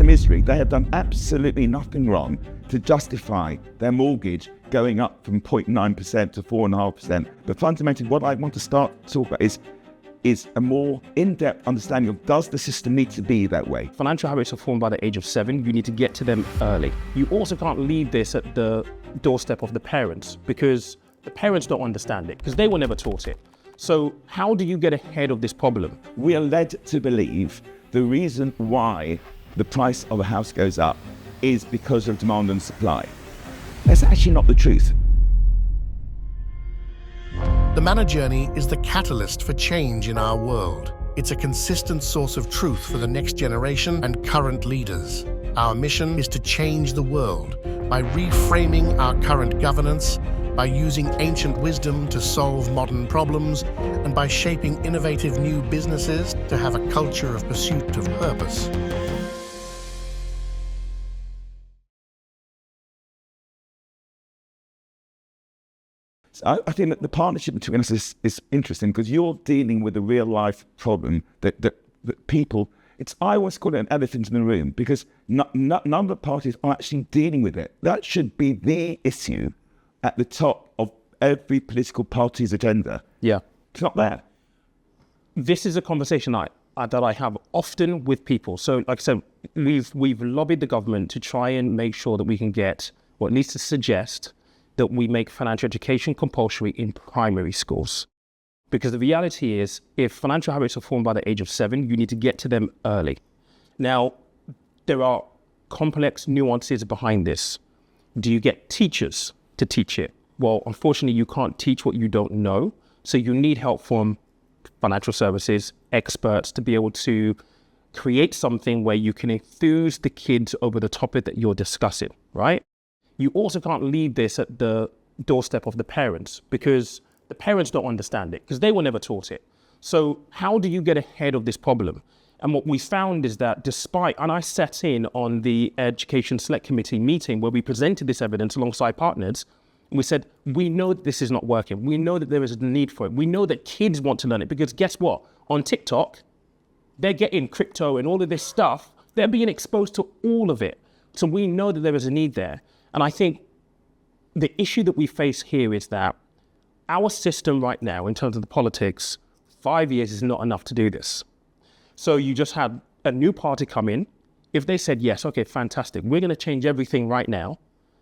system is rigged. They have done absolutely nothing wrong to justify their mortgage going up from 0.9% to 4.5%. But fundamentally, what I want to start to talk about is a more in-depth understanding of, does the system need to be that way? Financial habits are formed by the age of 7. You need to get to them early. You also can't leave this at the doorstep of the parents, because the parents don't understand it, because they were never taught it. So how do you get ahead of this problem? We are led to believe the reason why the price of a house goes up is because of demand and supply. That's actually not the truth. The Manna journey is the catalyst for change in our world. It's a consistent source of truth for the next generation and current leaders. Our mission is to change the world by reframing our current governance, by using ancient wisdom to solve modern problems, and by shaping innovative new businesses to have a culture of pursuit of purpose. I think that the partnership between us is interesting, because you're dealing with a real life problem that people, I always call it an elephant in the room, because none of the parties are actually dealing with it. That should be the issue at the top of every political party's agenda. Yeah. It's not there. This is a conversation that I have often with people. So like I said, we've lobbied the government to try and make sure that we can get, or at least to suggest, that we make financial education compulsory in primary schools. Because the reality is, if financial habits are formed by the age of 7, you need to get to them early. Now, there are complex nuances behind this. Do you get teachers to teach it? Well, unfortunately, you can't teach what you don't know. So you need help from financial services, experts, to be able to create something where you can enthuse the kids over the topic that you're discussing, right? You also can't leave this at the doorstep of the parents, because the parents don't understand it, because they were never taught it. So how do you get ahead of this problem? And what we found is that and I sat in on the Education Select Committee meeting where we presented this evidence alongside partners, and we said, we know that this is not working. We know that there is a need for it. We know that kids want to learn it, because guess what? On TikTok, they're getting crypto and all of this stuff. They're being exposed to all of it. So we know that there is a need there. And I think the issue that we face here is that our system right now, in terms of the politics, 5 years is not enough to do this. So you just had a new party come in. If they said, yes, okay, fantastic, we're going to change everything right now,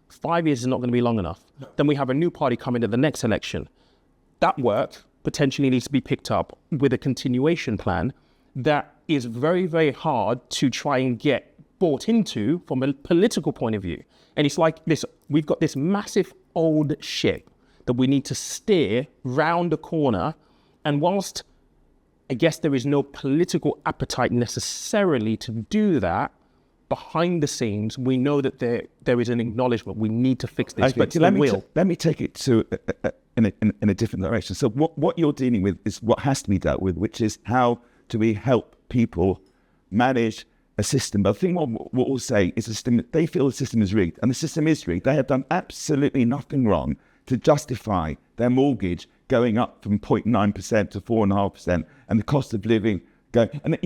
5 years is not going to be long enough. No. Then we have a new party come into the next election. That work potentially needs to be picked up with a continuation plan that is very, very hard to try and get bought into from a political point of view. And it's like this, we've got this massive old ship that we need to steer round the corner. And whilst I guess there is no political appetite necessarily to do that, behind the scenes, we know that there is an acknowledgement we need to fix this. Okay, let me take it to in a different direction. So what you're dealing with is what has to be dealt with, which is how do we help people manage a system. But I think what we'll say is they feel the system is rigged, and the system is rigged. They have done absolutely nothing wrong to justify their mortgage going up from 0.9% to 4.5%, and the cost of living going. And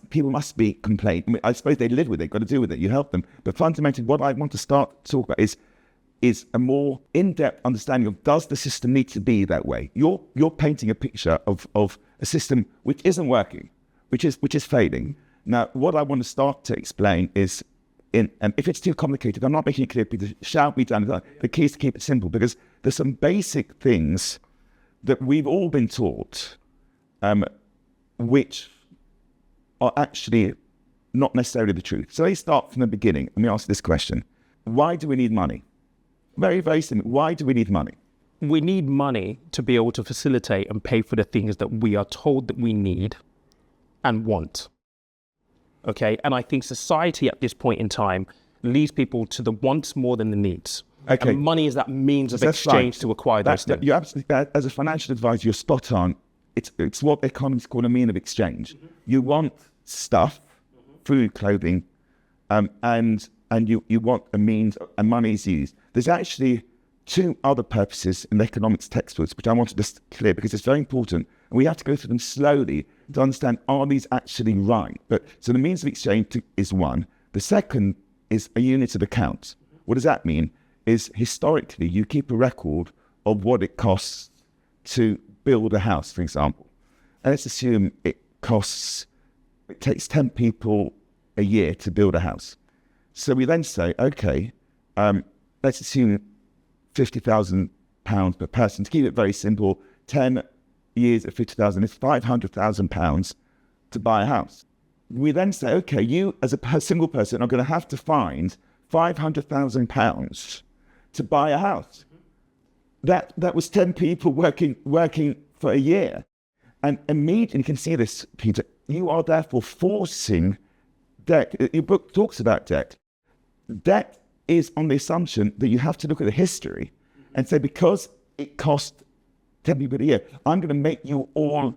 people must be complaining. I mean, I suppose they live with it, got to deal with it. You help them. But fundamentally, what I want to start to talk about is a more in-depth understanding of, does the system need to be that way? You're painting a picture of a system which isn't working, which is failing. Now, what I want to start to explain is, if it's too complicated, I'm not making it clear, people shout me down. The key is to keep it simple, because there's some basic things that we've all been taught, which are actually not necessarily the truth. So let's start from the beginning. Let me ask this question. Why do we need money? Very, very simple. Why do we need money? We need money to be able to facilitate and pay for the things that we are told that we need and want. Okay, and I think society at this point in time leads people to the wants more than the needs. Okay, and money is that means of exchange to acquire those things. You're absolutely, as a financial advisor, you're spot on. It's what economists call a mean of exchange. Mm-hmm. You want stuff, food, clothing, and you want a means, and money is used. There's actually two other purposes in the economics textbooks, which I want to just clear, because it's very important, and we have to go through them slowly to understand, are these actually right? So the means of exchange is one. The second is a unit of account. What does that mean? Is historically you keep a record of what it costs to build a house, for example. And let's assume it takes 10 people a year to build a house. So we then say, okay, let's assume £50,000 per person. To keep it very simple, 10 years at 50,000 is £500,000 to buy a house. We then say, okay, you as a single person are going to have to find £500,000 to buy a house. That was 10 people working for a year. And immediately, you can see this, Peter, you are therefore forcing debt. Your book talks about debt. Debt is on the assumption that you have to look at the history and say, because it cost 10 people a year, I'm going to make you all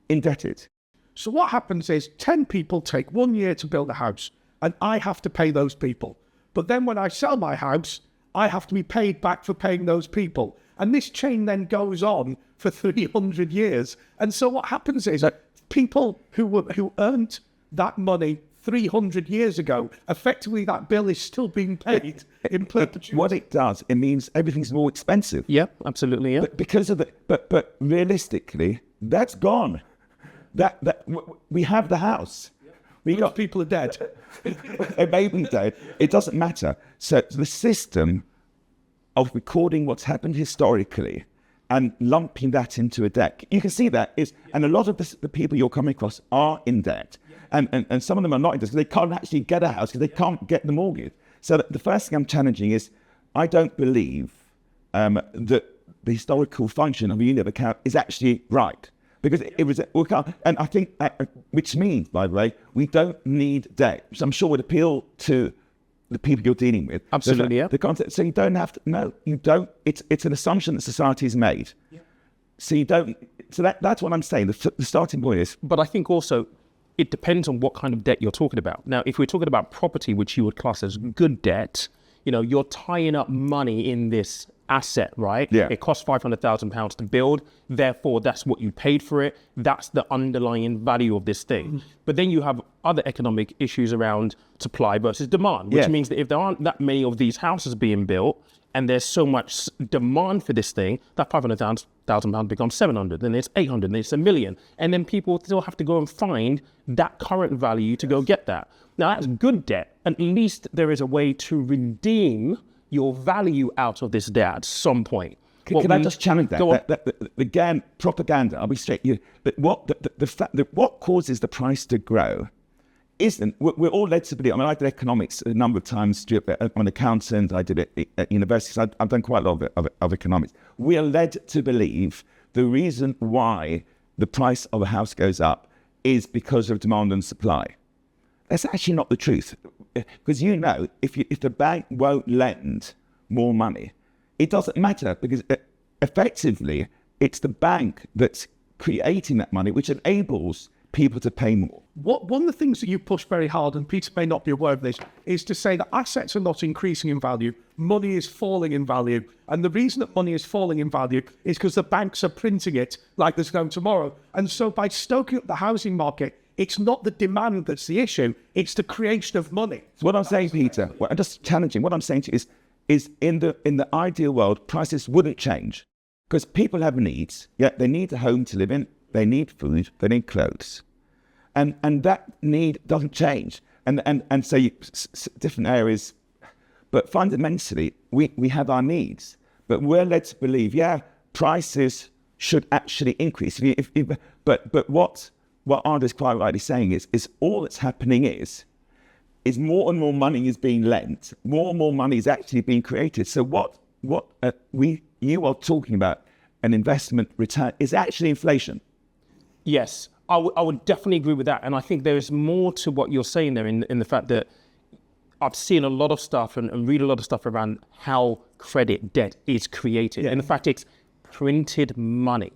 indebted. So what happens is 10 people take 1 year to build a house and I have to pay those people. But then when I sell my house, I have to be paid back for paying those people. And this chain then goes on for 300 years. And so what happens is that people who earned that money 300 years ago, effectively that bill is still being paid in perpetuity. What it does, it means everything's more expensive. Yeah, absolutely. Yeah. But because of but realistically, that's gone. We have the house. We got People are dead. It may be dead. It doesn't matter. So the system of recording what's happened historically and lumping that into a debt, you can see that is, and a lot of the people you're coming across are in debt, and some of them are not in debt because they can't actually get a house because they can't get the mortgage. So the first thing I'm challenging is, I don't believe that the historical function of a unit of account is actually right. Because it was, and I think, which means, by the way, we don't need debt, which I'm sure would appeal to the people you're dealing with. Absolutely, yeah. The concept, so you don't have to, no, you don't, it's an assumption that society has made. Yeah. So you don't, so that's what I'm saying, the starting point is. But I think also, it depends on what kind of debt you're talking about. Now, if we're talking about property, which you would class as good debt, you're tying up money in this asset, right? Yeah. It costs £500,000 to build. Therefore, that's what you paid for it. That's the underlying value of this thing. Mm. But then you have other economic issues around supply versus demand, which means that if there aren't that many of these houses being built and there's so much demand for this thing, that £500,000 becomes 700, then it's 800, then it's $1 million. And then people still have to go and find that current value to go get that. Now, that's good debt. At least there is a way to redeem your value out of this debt at some point. Can I just challenge that? Again, propaganda, I'll be straight. But the fact that what causes the price to grow isn't, we're all led to believe, I did economics a number of times. I'm an accountant, I did it at universities, I've done quite a lot of economics. We are led to believe the reason why the price of a house goes up is because of demand and supply. That's actually not the truth. Because if the bank won't lend more money, it doesn't matter, because effectively it's the bank that's creating that money, which enables people to pay more. One of the things that you push very hard, and Peter may not be aware of this, is to say that assets are not increasing in value, money is falling in value. And the reason that money is falling in value is because the banks are printing it like there's no tomorrow. And so by stoking up the housing market, it's not the demand that's the issue, it's the creation of money. So what I'm saying, Peter, I'm just challenging, what I'm saying to you is in the ideal world, prices wouldn't change. Because people have needs. Yeah, they need a home to live in, they need food, they need clothes. And that need doesn't change. And so different areas, but fundamentally, we have our needs. But we're led to believe, prices should actually increase. But what Arda's quite rightly saying is all that's happening is more and more money is being lent, more and more money is actually being created. So what you are talking about, an investment return, is actually inflation. Yes, I would definitely agree with that. And I think there is more to what you're saying there in the fact that I've seen a lot of stuff and read a lot of stuff around how credit debt is created. And the fact it's printed money.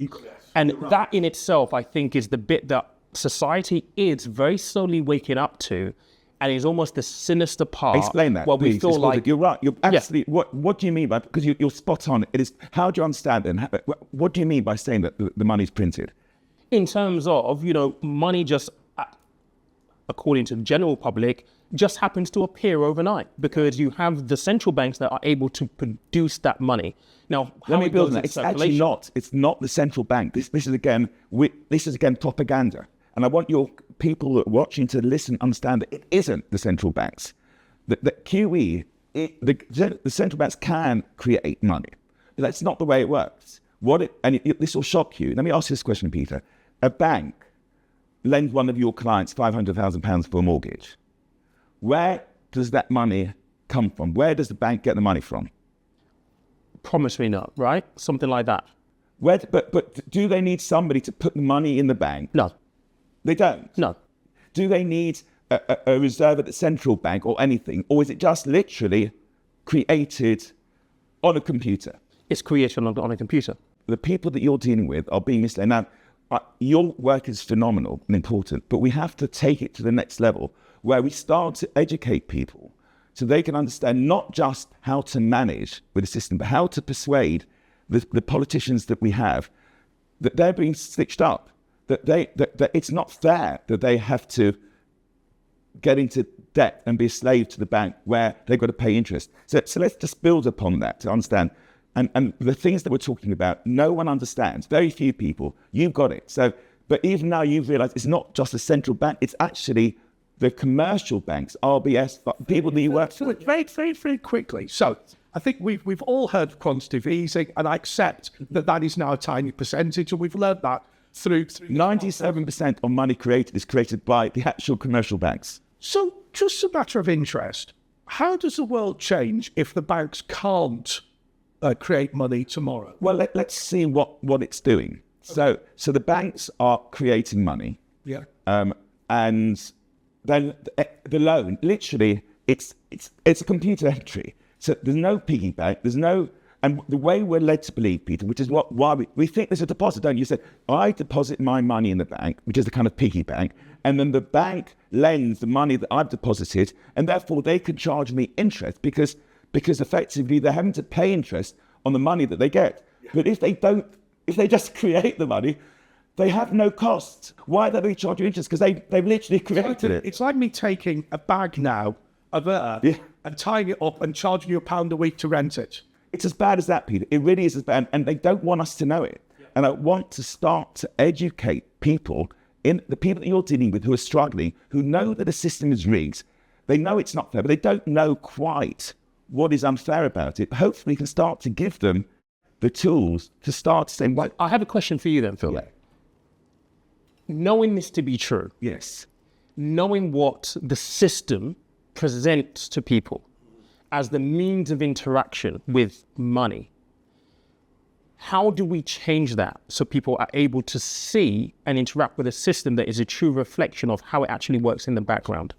And that in itself, I think, is the bit that society is very slowly waking up to, and is almost the sinister part. Explain that, where we please. feel like you're right. You're absolutely. What do you mean by? Because you're spot on. It is. How do you understand it? What do you mean by saying that the money's printed? In terms of money just according to the general public, just happens to appear overnight because you have the central banks that are able to produce that money. Now, let me build on that. It's actually not. It's not the central bank. This is again propaganda. And I want your people that are watching to listen, understand that it isn't the central banks. That QE, the central banks can create money. That's not the way it works. This will shock you. Let me ask you this question, Peter. A bank lends one of your clients £500,000 for a mortgage. Where does that money come from? Where does the bank get the money from? Promissory note, right? Something like that. But do they need somebody to put the money in the bank? No. They don't? No. Do they need a reserve at the central bank or anything? Or is it just literally created on a computer? It's created on a computer. The people that you're dealing with are being misled. Now, your work is phenomenal and important, but we have to take it to the next level where we start to educate people so they can understand not just how to manage with the system, but how to persuade the politicians that we have that they're being stitched up, that it's not fair that they have to get into debt and be a slave to the bank where they've got to pay interest. So let's just build upon that to understand. And the things that we're talking about, no one understands. Very few people. You've got it. But even now you've realised it's not just the central bank. It's actually the commercial banks, RBS, people that you work with. Very quickly. So I think we've all heard of quantitative easing, and I accept that is now a tiny percentage, and we've learned that through 97% of money created is created by the actual commercial banks. So just a matter of interest, how does the world change if the banks can't create money tomorrow? Well, let's see what it's doing. So the banks are creating money. Yeah. And then the loan, literally, it's a computer entry. So there's no piggy bank. And the way we're led to believe, Peter, which is why we think there's a deposit, don't you? You say, I deposit my money in the bank, which is the kind of piggy bank, and then the bank lends the money that I've deposited, and therefore they can charge me interest because effectively they're having to pay interest on the money that they get. Yeah. But if they just create the money, they have no costs. Why do they charge you interest? Because they've literally created it. It's like me taking a bag now of earth and tying it up and charging you £1 a week to rent it. It's as bad as that, Peter. It really is as bad. And they don't want us to know it. Yeah. And I want to start to educate people, the people that you're dealing with who are struggling, who know that the system is rigged. They know it's not fair, but they don't know quite what is unfair about it. Hopefully we can start to give them the tools to start saying, well, I have a question for you then, Phil. Yeah. Knowing this to be true, yes, knowing what the system presents to people as the means of interaction with money, how do we change that so people are able to see and interact with a system that is a true reflection of how it actually works in the background?